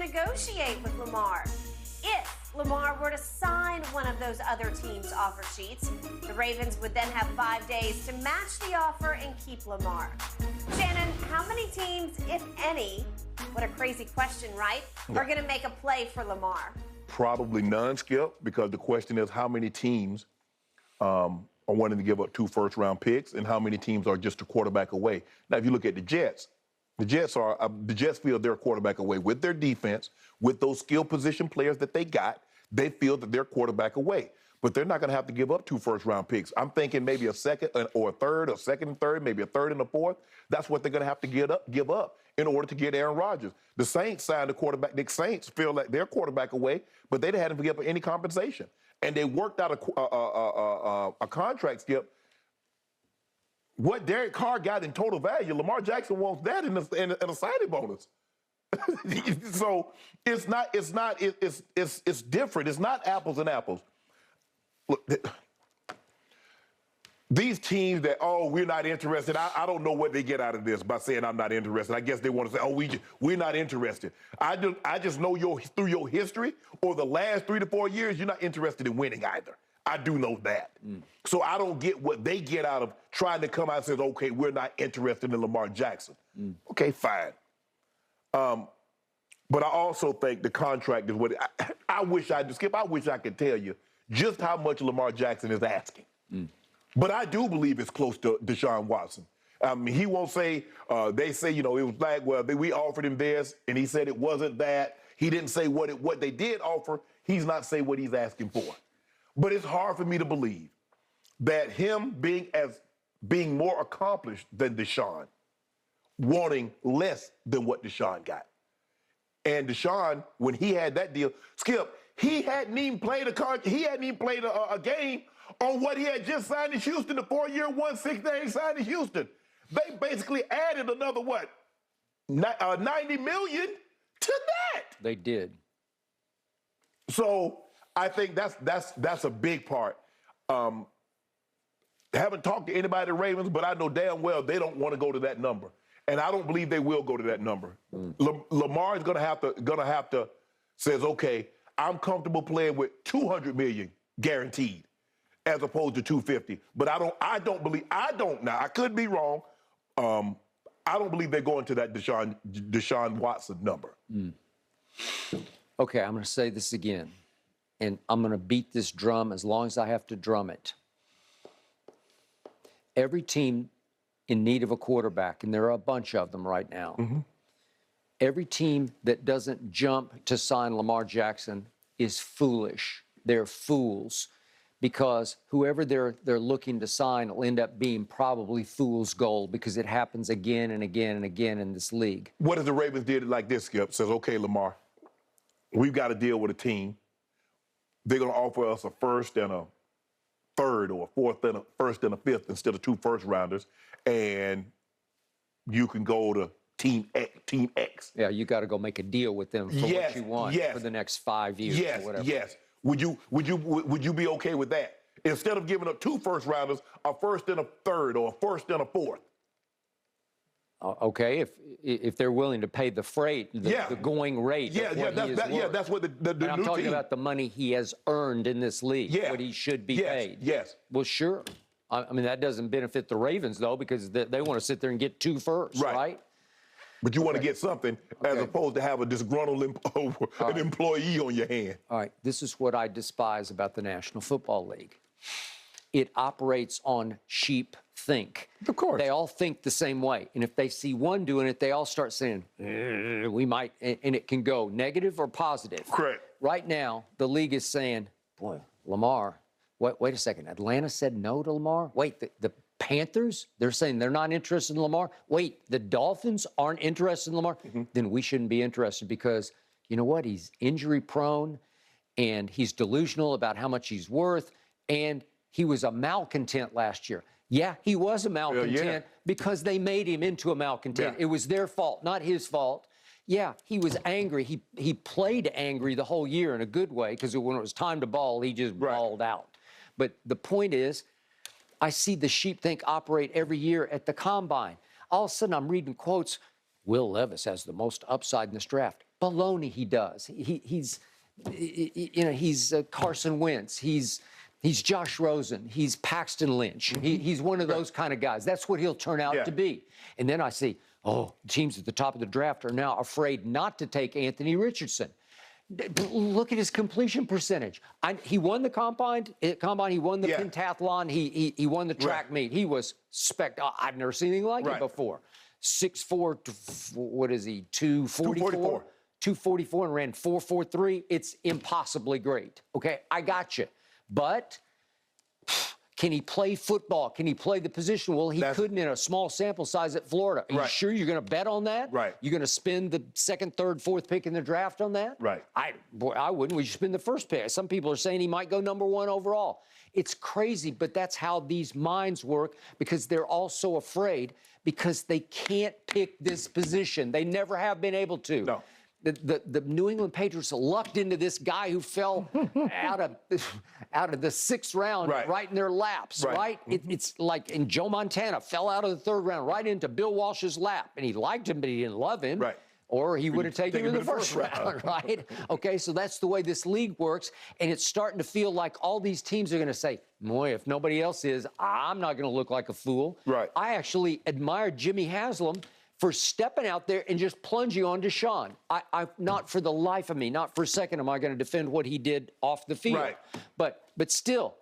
negotiate with Lamar. If Lamar were to sign one of those other teams' offer sheets, the Ravens would then have 5 days to match the offer and keep Lamar. Shannon, how many teams, if any, what a crazy question, right, are going to make a play for Lamar? Probably none, Skip, because the question is how many teams are wanting to give up 2 first-round picks and how many teams are just a quarterback away. Now, if you look at the Jets feel they're a quarterback away with their defense, with those skill position players that they got. They feel that they're quarterback away, but they're not going to have to give up 2 first-round picks. I'm thinking maybe a second or a third, or second and third, maybe a third and a fourth. That's what they're going to have to give up in order to get Aaron Rodgers. The Saints signed a quarterback. The Saints feel like they're quarterback away, but they didn't have to give up any compensation. And they worked out a contract, Skip. What Derek Carr got in total value, Lamar Jackson wants that in a signing bonus. So it's different. It's not apples and apples. Look, these teams that, we're not interested, I don't know what they get out of this by saying I'm not interested. I guess they want to say, we're not interested. I just know through your history or the last 3 to 4 years, you're not interested in winning either. I do know that. So I don't get what they get out of trying to come out and say, okay, we're not interested in Lamar Jackson. Okay, fine. But I also think the contract is what I wish I could tell you just how much Lamar Jackson is asking. But I do believe it's close to Deshaun Watson. He won't say, they say, it was like, well, we offered him this, and he said it wasn't that. He didn't say what they did offer. He's not saying what he's asking for. But it's hard for me to believe that him being more accomplished than Deshaun, wanting less than what Deshaun got. And Deshaun, when he had that deal, Skip, he hadn't even played a game on what he had just signed in Houston, the 4-year, 1-6 that he signed in Houston. They basically added another, $90 million to that. They did. So I think that's a big part. Haven't talked to anybody at the Ravens, but I know damn well they don't want to go to that number. And I don't believe they will go to that number. Lamar is gonna have to says, okay, I'm comfortable playing with $200 million guaranteed as opposed to $250. But I don't now. I could be wrong. I don't believe they're going to that Deshaun Watson number. Okay, I'm going to say this again, and I'm going to beat this drum as long as I have to drum it. Every team in need of a quarterback, and there are a bunch of them right now, every team that doesn't jump to sign Lamar Jackson is foolish. They're fools, because whoever they're looking to sign will end up being probably fool's gold, because it happens again and again and again in this league. What if the Ravens did it like this, Skip? Says, okay, Lamar, we've got to deal with a team. They're going to offer us a first and a third, or a fourth and a first and a fifth instead of 2 first-rounders, and you can go to Team X. Yeah, you got to go make a deal with them for what you want for the next 5 years or whatever. Yes. Would you be okay with that? Instead of giving up 2 first-rounders, a first and a third, or a first and a fourth? Okay, if they're willing to pay the freight, the going rate. That's what the new I'm talking team. about the money he has earned in this league, what he should be paid. Yes. Well, sure. I mean, that doesn't benefit the Ravens, though, because they want to sit there and get 2 first, right? But you want to get something as opposed to have a disgruntled employee on your hand. All right, this is what I despise about the National Football League. It operates on sheep think. Of course. They all think the same way. And if they see one doing it, they all start saying, we might, and it can go negative or positive. Correct. Right now, the league is saying, boy, Lamar, wait a second. Atlanta said no to Lamar? Wait, the Panthers, they're saying they're not interested in Lamar? Wait, the Dolphins aren't interested in Lamar? Then we shouldn't be interested, because you know what? He's injury prone, and he's delusional about how much he's worth, and he was a malcontent last year. Yeah, he was a malcontent because they made him into a malcontent. It was their fault, not his fault. Yeah, he was angry. He played angry the whole year in a good way, because when it was time to ball, he just balled out. But the point is, I see the sheep think operate every year at the combine. All of a sudden, I'm reading quotes. Will Levis has the most upside in this draft. Baloney he does. He's Carson Wentz. He's Josh Rosen. He's Paxton Lynch. He's one of those kind of guys. That's what he'll turn out to be. And then I see, teams at the top of the draft are now afraid not to take Anthony Richardson. Look at his completion percentage. He won the combine. He won the pentathlon. He won the track meet. He was I've never seen anything like it before. 6'4", what is he? 244. 244 and ran 4.43. It's impossibly great. Okay, I got you. But can he play football? Can he play the position? Well, he couldn't in a small sample size at Florida. Are you sure you're going to bet on that? Right. You're going to spend the second, third, fourth pick in the draft on that? Right. I wouldn't. We should spend the first pick. Some people are saying he might go number 1 overall. It's crazy, but that's how these minds work because they're all so afraid because they can't pick this position. They never have been able to. No. The New England Patriots lucked into this guy who fell out of the 6th round right in their laps, right? It's like, and Joe Montana fell out of the 3rd round right into Bill Walsh's lap, and he liked him, but he didn't love him. Right. Or he would have taken him in the 1st round, right? Okay, so that's the way this league works, and it's starting to feel like all these teams are going to say, boy, if nobody else is, I'm not going to look like a fool. Right. I actually admired Jimmy Haslam for stepping out there and just plunging on Deshaun. I not for the life of me, not for a second am I going to defend what he did off the field. Right. But still,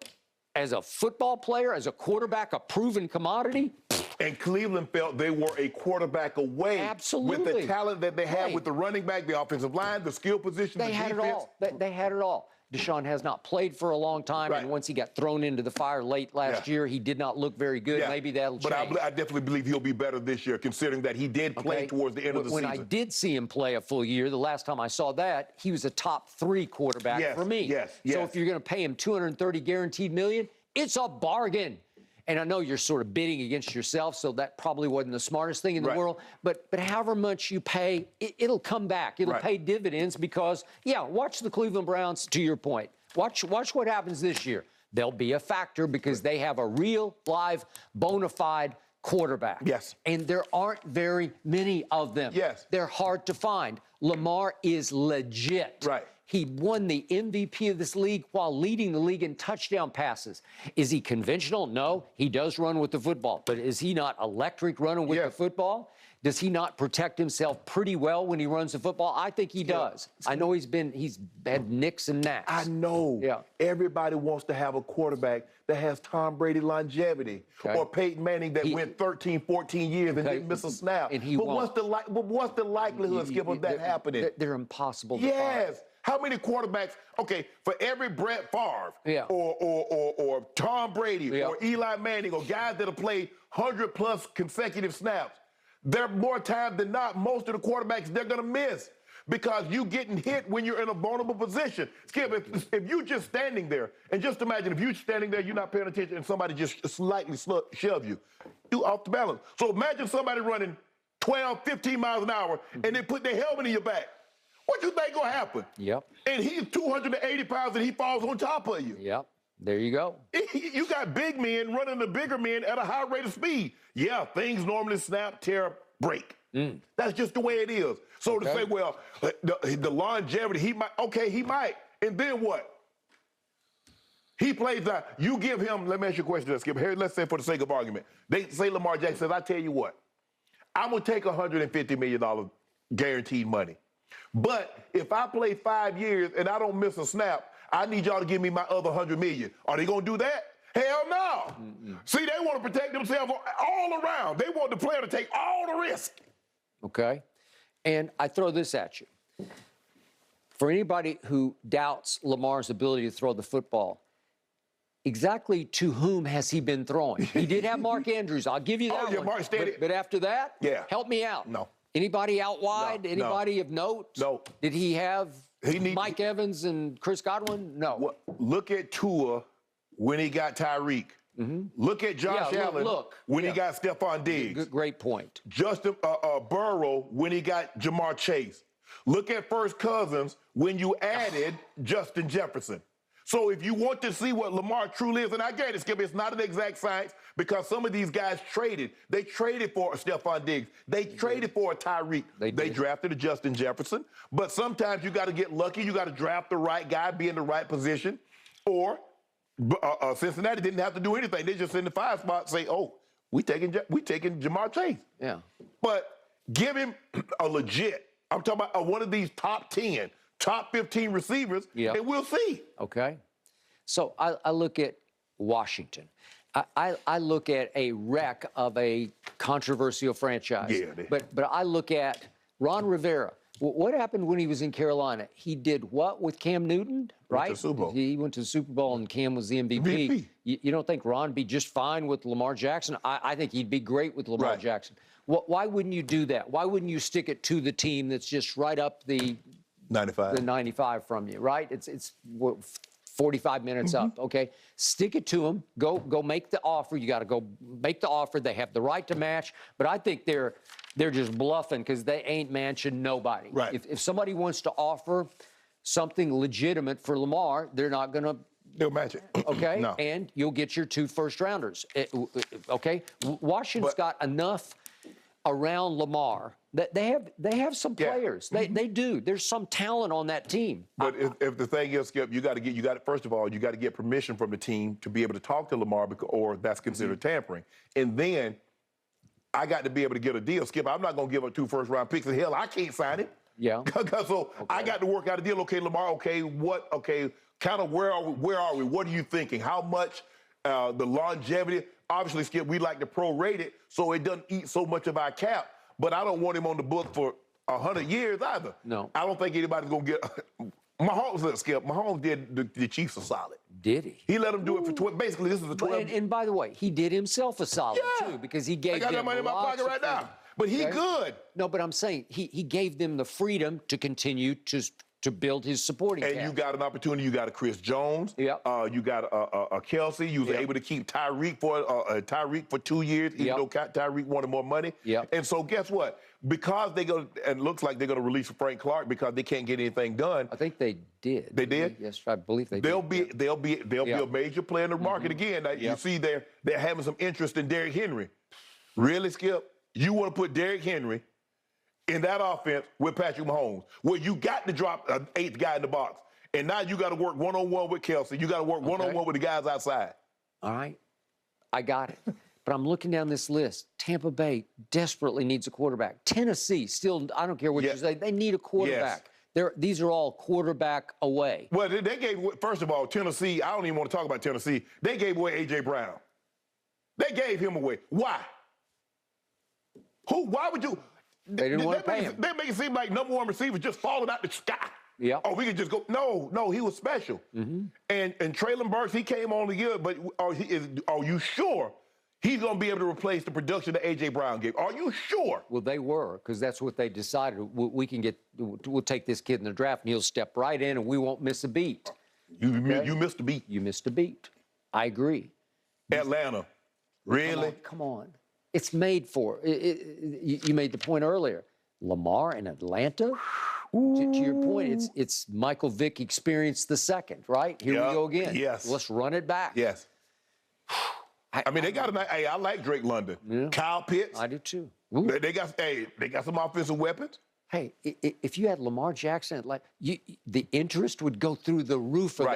as a football player, as a quarterback, a proven commodity. And Cleveland felt they were a quarterback away with the talent that they had with the running back, the offensive line, the skill position, the defense. They had it all. They had it all. Deshaun has not played for a long time, and once he got thrown into the fire late last year, he did not look very good. Maybe that'll change. But I definitely believe he'll be better this year, considering that he did play towards the end of the season. When I did see him play a full year, the last time I saw that, he was a top 3 quarterback for me. So if you're going to pay him $230 guaranteed million, it's a bargain. And I know you're sort of bidding against yourself, so that probably wasn't the smartest thing in the world. But however much you pay, it'll come back. It'll pay dividends because, watch the Cleveland Browns, to your point. Watch what happens this year. They'll be a factor because they have a real, live, bona fide quarterback. Yes. And there aren't very many of them. Yes. They're hard to find. Lamar is legit. Right. He won the MVP of this league while leading the league in touchdown passes. Is he conventional? No, he does run with the football. But is he not electric running with the football? Does he not protect himself pretty well when he runs the football? I think he does. I know he's had nicks and knacks. I know. Yeah. Everybody wants to have a quarterback that has Tom Brady longevity or Peyton Manning that went 13, 14 years and didn't miss a snap. And he won't. What's the likelihood, Skip, of that happening? They're impossible to find. How many quarterbacks, for every Brett Favre or Tom Brady or Eli Manning or guys that have played 100-plus consecutive snaps, there more times than not, most of the quarterbacks, they're going to miss because you getting hit when you're in a vulnerable position. Skip, if you're just standing there, and just imagine if you're standing there, you're not paying attention, and somebody just slightly shove you, you're off the balance. So imagine somebody running 12, 15 miles an hour, and they put their helmet in your back. What you think gonna happen? Yep. And he's 280 pounds and he falls on top of you. Yep. There you go. You got big men running the bigger men at a high rate of speed. Yeah, things normally snap, tear, break. That's just the way it is. So to say, well, the longevity, he might. And then what? He plays that. You give him, let me ask you a question, Skip. Here, let's say for the sake of argument, they say Lamar Jackson says, I tell you what, I'm gonna take $150 million guaranteed money. But if I play 5 years and I don't miss a snap, I need y'all to give me my other $100 million. Are they going to do that? Hell no. See, they want to protect themselves all around. They want the player to take all the risk. Okay. And I throw this at you. For anybody who doubts Lamar's ability to throw the football, exactly to whom has he been throwing? He did have Mark Andrews. I'll give you that one. Mark Steady. But after that, help me out. No. Anybody out wide? Anybody of note? No. Did he have Mike Evans and Chris Godwin? No. Well, look at Tua when he got Tyreek. Look at Josh Allen when he got Stephon Diggs. Great point. Justin Burrow when he got Jamar Chase. Look at First Cousins when you added Justin Jefferson. So if you want to see what Lamar truly is, and I get it, Skip, it's not an exact science because some of these guys traded. They traded for a Stephon Diggs. They traded for a Tyreek. They drafted a Justin Jefferson. But sometimes you got to get lucky. You got to draft the right guy, be in the right position. Or Cincinnati didn't have to do anything. They just in the 5 spot say, oh, we taking Jamar Chase. Yeah. But give him a legit, I'm talking about one of these top 10, top 15 receivers, and we'll see. Okay. So I look at Washington. I look at a wreck of a controversial franchise. Yeah, but I look at Ron Rivera. What happened when he was in Carolina? He did what with Cam Newton, right? Went to the Super Bowl. He went to the Super Bowl and Cam was the MVP. You don't think Ron would be just fine with Lamar Jackson? I think he'd be great with Lamar Jackson. Why wouldn't you do that? Why wouldn't you stick it to the team that's just right up the 95? The 95 from you, right? It's 45 minutes up, okay? Stick it to them. Go make the offer. You got to go make the offer. They have the right to match. But I think they're just bluffing because they ain't matching nobody. Right. If somebody wants to offer something legitimate for Lamar, they're not going to. They'll match it. Okay? No. And you'll get your 2 first-rounders. Okay? Washington's got enough around Lamar that they have some players. They do. There's some talent on that team. But if the thing is, Skip, you got to first of all, you got to get permission from the team to be able to talk to Lamar, or that's considered tampering. And then I got to be able to get a deal. Skip, I'm not going to give up 2 first-round picks. And hell, I can't sign it. Yeah. So I got to work out a deal. Okay, Lamar. Okay, what? Okay, kind of where are we? What are you thinking? How much? The longevity. Obviously, Skip, we like to prorate it so it doesn't eat so much of our cap. But I don't want him on the book for 100 years either. No. I don't think anybody's going to get. Mahomes, Skip, Mahomes did the Chiefs a solid. Did he? He let them do it for basically, this is the 12. And by the way, he did himself a solid, too, because he gave them I got that money in my pocket right now. But he good. No, but I'm saying he gave them the freedom to continue to build his supporting cast. And you got an opportunity. You got a Chris Jones. Yep. You got a Kelsey. You was able to keep Tyreek for 2 years, even though Tyreek wanted more money. Yep. And so guess what? Because and it looks like they're going to release Frank Clark because they can't get anything done. I think they did. They did? Yes, I believe they They'll did. They'll be a major player in the market again. Now, you see they're having some interest in Derrick Henry. Really, Skip? You want to put Derrick Henry in that offense with Patrick Mahomes, where you got to drop an 8th guy in the box. And now you got to work one-on-one with Kelsey. You got to work one-on-one with the guys outside. All right. I got it. But I'm looking down this list. Tampa Bay desperately needs a quarterback. Tennessee, still, I don't care what you say, they need a quarterback. These are all quarterback away. Well, they gave, first of all, Tennessee, I don't even want to talk about Tennessee. They gave away A.J. Brown. They gave him away. Why? Why would you? They didn't want to pay him. They make it seem like number 1 receiver just falling out the sky. Yeah. Oh, we could just go. No, he was special. And Traylon Burks, he came on the year, but are you sure he's going to be able to replace the production that A.J. Brown gave? Are you sure? Well, they were, because that's what they decided. We'll take this kid in the draft, and he'll step right in, and we won't miss a beat. You missed a beat. You missed a beat. I agree. Atlanta, really? Come on. It's made for. You made the point earlier. Lamar in Atlanta. To your point, it's Michael Vick experience II, right? Here we go again. Yes. Let's run it back. Yes. I mean, they got a. Hey, I like Drake London. Yeah. Kyle Pitts. I do too. They got some offensive weapons. Hey, if you had Lamar Jackson, the interest would go through the roof of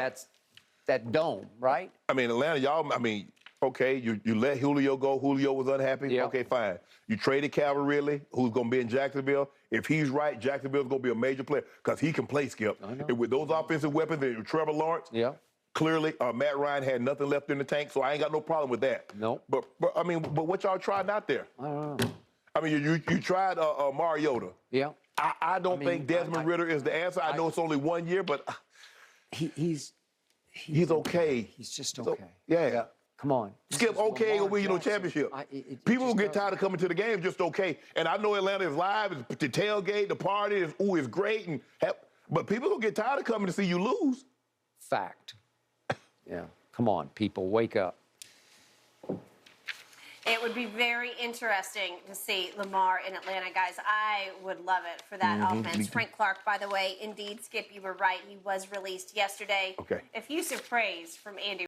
that dome, right? I mean, Atlanta, y'all. I mean, okay, you let Julio go. Julio was unhappy. Yep. Okay, fine. You traded Calvin Ridley, who's going to be in Jacksonville. If he's right, Jacksonville's going to be a major player because he can play, Skip. And with those offensive weapons and Trevor Lawrence, clearly Matt Ryan had nothing left in the tank, so I ain't got no problem with that. No. But I mean, what y'all tried out there? I don't know. I mean, you tried Mariota. Yeah. I don't think Desmond Ridder is the answer. I know it's only 1 year, but he's okay. He's just okay. Yeah. Come on. Skip, okay, he'll win you no championship. People will get tired of coming to the game just okay. And I know Atlanta is live, it's the tailgate, the party is great, but people will get tired of coming to see you lose. Fact. Yeah. Come on, people, wake up. It would be very interesting to see Lamar in Atlanta, guys. I would love it for that offense. Frank Clark, by the way, indeed, Skip, you were right. He was released yesterday. Okay. Effusive praise from Andy.